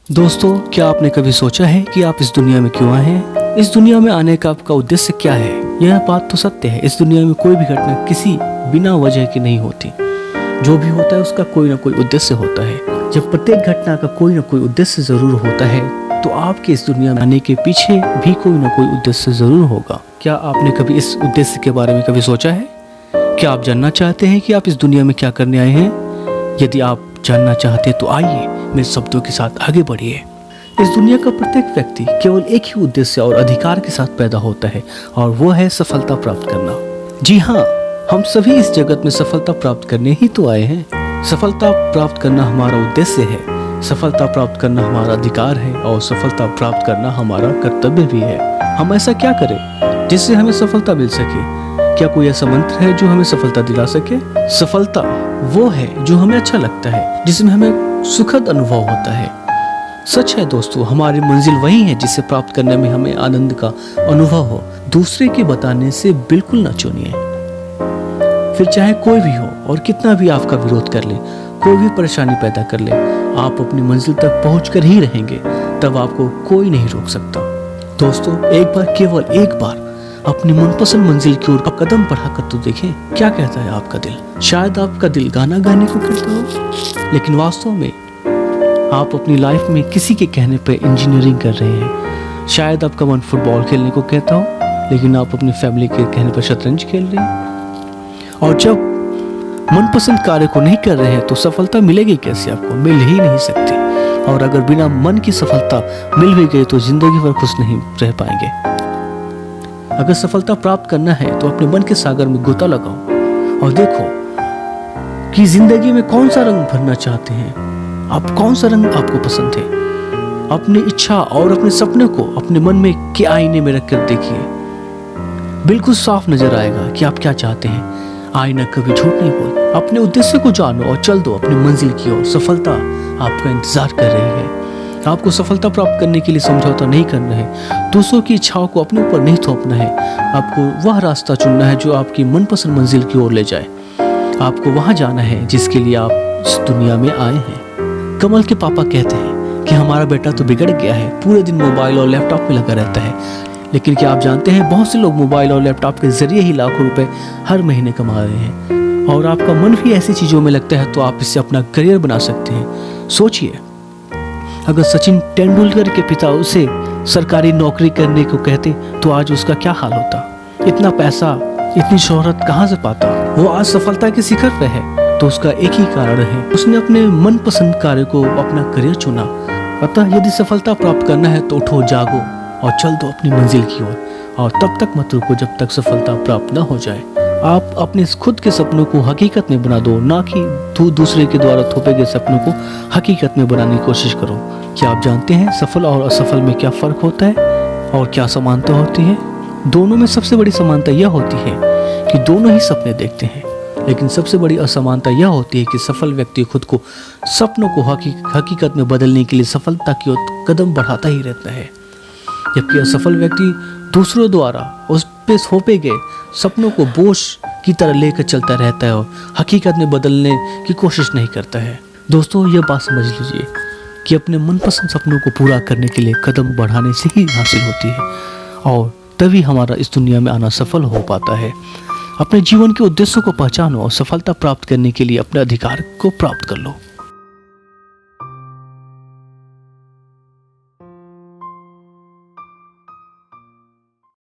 दोस्तों, क्या आपने कभी सोचा है कि आप इस दुनिया में क्यों आए हैं? इस दुनिया में आने का आपका उद्देश्य क्या है? यह बात तो सत्य है, इस दुनिया में कोई भी घटना किसी बिना वजह की नहीं होती। जो भी होता है उसका कोई ना कोई उद्देश्य होता है। जब प्रत्येक घटना का कोई ना कोई उद्देश्य जरूर होता है, तो आपके इस दुनिया में आने के पीछे भी कोई ना कोई उद्देश्य जरूर होगा। क्या आपने कभी इस उद्देश्य के बारे में कभी सोचा है? क्या आप जानना चाहते हैं कि आप इस दुनिया में क्या करने आए हैं? यदि आप जानना चाहते हैं तो आइए मेरे शब्दों के साथ आगे बढ़िए। इस दुनिया का प्रत्येक व्यक्ति केवल एक ही उद्देश्य और अधिकार के साथ पैदा होता है, और वो है सफलता प्राप्त करना। जी हाँ, हम सभी इस जगत में सफलता प्राप्त करने ही तो आए हैं। सफलता प्राप्त करना हमारा उद्देश्य है, सफलता प्राप्त करना हमारा अधिकार है, और सफलता प्राप्त करना हमारा कर्तव्य भी है। हम ऐसा क्या करें जिससे हमें सफलता मिल सके? क्या कोई ऐसा मंत्र है जो हमें सफलता दिला सके? सफलता वो है जो हमें अच्छा लगता है, जिसमें हमें सुखद अनुभव होता है। सच है दोस्तों, हमारी मंजिल वही है जिसे प्राप्त करने में हमें आनंद का अनुभव हो। दूसरे के बताने से बिल्कुल न चुनिए, फिर चाहे कोई भी हो और कितना भी आपका विरोध कर ले, कोई भी परेशानी पैदा कर ले, आप अपनी मंजिल तक पहुंचकर ही रहेंगे। तब आपको कोई नहीं रोक सकता। दोस्तों, एक बार, केवल एक बार अपनी मनपसंद मंजिल की ओर कदम बढ़ाकर तो देखें, क्या कहता है आपका दिल। शायद आपका दिल गाना गाने को कहता हो, लेकिन वास्तव में आप अपनी लाइफ में किसी के कहने पर इंजीनियरिंग कर रहे हैं। शायद आपका मन फुटबॉल खेलने को कहता हो, लेकिन आप अपनी फैमिली के कहने पर शतरंज खेल रहे हैं। और जब मनपसंद कार्य को नहीं कर रहे हैं तो सफलता मिलेगी कैसे? आपको मिल ही नहीं सकती। और अगर बिना मन की सफलता मिल भी गई तो जिंदगी भर खुश नहीं रह पाएंगे। अगर सफलता प्राप्त करना है तो अपने मन के सागर में गोता लगाओ और देखो कि जिंदगी में कौन सा रंग भरना चाहते हैं आप, कौन सा रंग आपको पसंद है। अपनी इच्छा और अपने सपने को अपने मन में के आईने में रखकर देखिए, बिल्कुल साफ नजर आएगा कि आप क्या चाहते हैं। आईना कभी झूठ नहीं बोल। अपने उद्देश्य को जानो और चल दो अपनी मंजिल की ओर। सफलता आपका इंतजार कर रही है। आपको सफलता प्राप्त करने के लिए समझौता नहीं करना है, दूसरों की इच्छाओं को अपने ऊपर नहीं थोपना है। आपको वह रास्ता चुनना है जो आपकी मनपसंद मंजिल की ओर ले जाए। आपको वहां जाना है जिसके लिए आप इस दुनिया में आए हैं। कमल के पापा कहते हैं कि हमारा बेटा तो बिगड़ गया है, पूरे दिन मोबाइल और लैपटॉप में लगा रहता है। लेकिन क्या आप जानते हैं, बहुत से लोग मोबाइल और लैपटॉप के जरिए ही लाखों रुपए हर महीने कमा रहे हैं। और आपका मन भी ऐसी चीजों में लगता है तो आप इससे अपना करियर बना सकते हैं। सोचिए, अगर सचिन तेंदुलकर के पिता उसे सरकारी नौकरी करने को कहते तो आज उसका क्या हाल होता? इतना पैसा, इतनी शोहरत कहाँ से पाता? वो आज सफलता के शिखर पे है तो उसका एक ही कारण है, उसने अपने मनपसंद कार्य को अपना करियर चुना। अतः यदि सफलता प्राप्त करना है तो उठो, जागो और चल दो अपनी मंजिल की ओर। और तब तक मत रुको जब तक सफलता प्राप्त न हो जाए। आप अपने खुद के सपनों को हकीकत में बना दो, ना कि दूसरे के द्वारा थोपे गए सपनों को हकीकत में बनाने की कोशिश करो। क्या आप जानते हैं सफल और असफल में क्या फर्क होता है और क्या समानता होती है? दोनों में सबसे बड़ी समानता यह होती है कि दोनों ही सपने देखते हैं, लेकिन सबसे बड़ी असमानता यह होती है कि सफल व्यक्ति खुद को सपनों को हकीकत में बदलने के लिए सफलता की ओर कदम बढ़ाता ही रहता है, जबकि असफल व्यक्ति दूसरों द्वारा उस पे थोपे गए सपनों को बोझ की तरह लेकर चलता रहता है और हकीकत में बदलने की कोशिश नहीं करता है। दोस्तों, यह बात समझ लीजिए कि अपने मनपसंद सपनों को पूरा करने के लिए कदम बढ़ाने से ही हासिल होती है, और तभी हमारा इस दुनिया में आना सफल हो पाता है। अपने जीवन के उद्देश्यों को पहचानो और सफलता प्राप्त करने के लिए अपने अधिकार को प्राप्त कर लो।